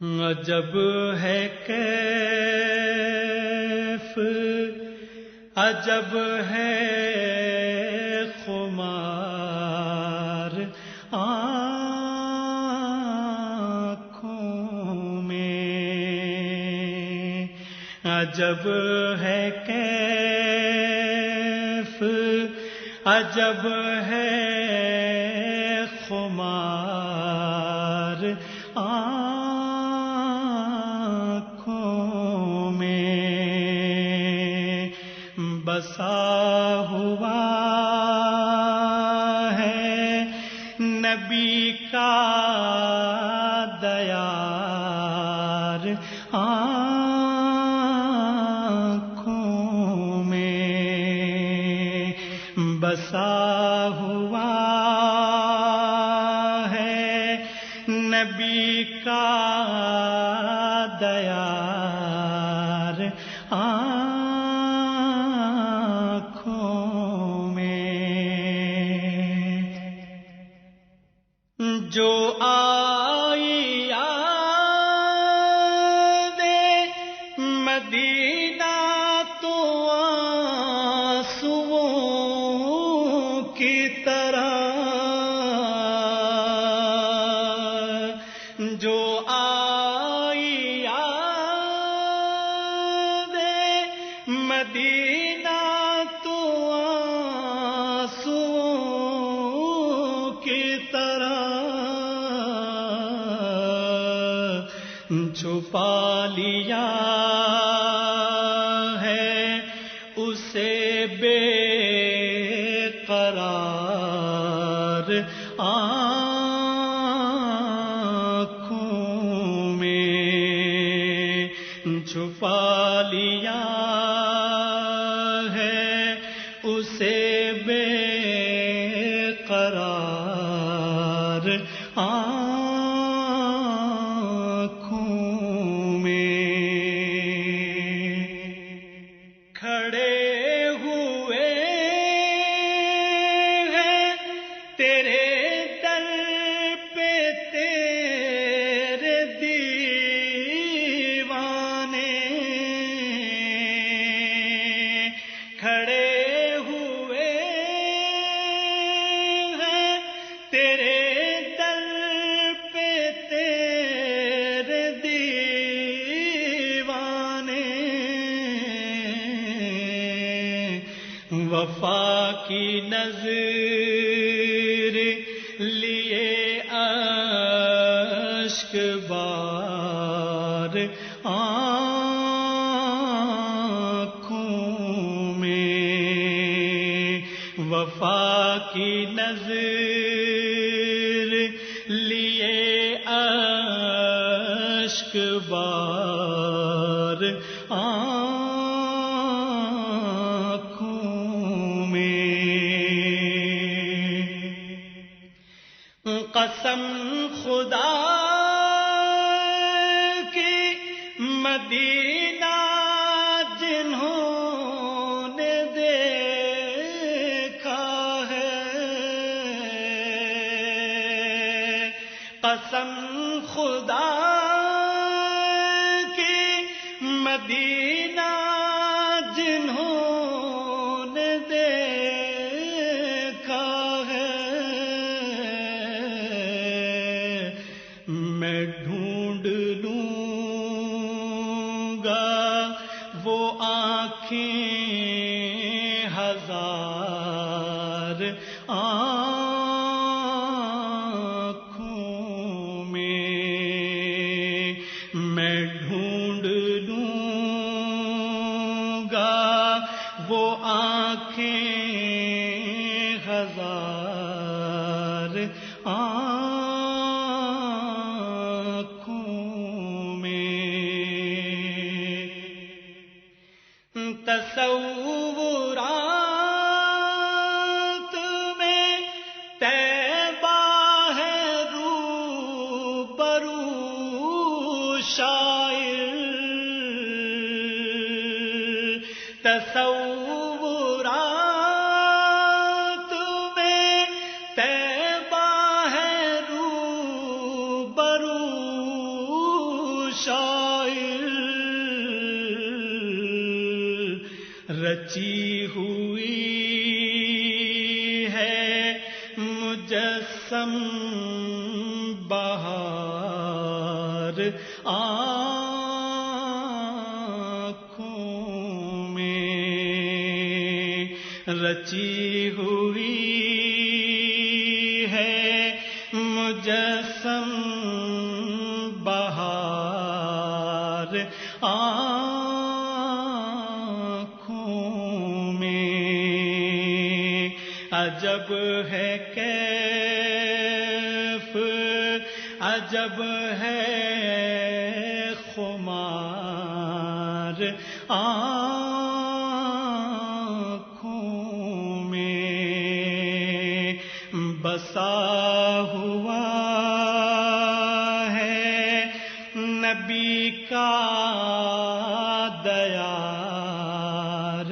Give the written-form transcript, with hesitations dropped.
عجب ہے کیف، عجب ہے خمار آنکھوں میں، عجب ہے کیف، عجب ہے خمار آنکھوں میں، بسا ہوا ہے نبی کا دیار آنکھوں میں، بسا ہوا ہے نبی کا دیار آنکھوں میں، جو آئی یاد مدینہ تو آنسوؤں کی طرح، جو آئی یاد مدینہ تو آنسوؤں کی طرح، چھپا لیا ہے اسے بے قرار آنکھوں میں، چھپا لیا ہے اسے بے قرار آنکھوں میں، کھڑے ہوئے ہیں تیرے در پہ تیرے دیوانے، کھڑے ہوئے ہیں تیرے در پہ تیرے دیوانے، وفا کی نظر لیے اشک بار آنکھوں میں، وفا کی نظر لیے اشک بار آنکھوں میں، قسم خدا کی مدینہ جنہوں نے دیکھا ہے، قسم خدا کی مدینہ جنہوں نے دیکھا ہے، میں ڈھونڈ لوں گا وہ آنکھیں ہزار آنکھوں میں، میں ڈھونڈ لوں گا وہ آنکھیں ہزار آنکھوں میں، تصورات میں طیبہ ہے روبرو شاعر، تصورات میں طیبہ ہے روبرو شاعر رچی ہوئی ہے مجسم بہار آنکھوں میں رچی ہوئی ہے مجسم بہار آنکھوں میں عجب ہے کیف عجب ہے خمار آنکھوں میں بسا ہوا ہے نبی کا دیار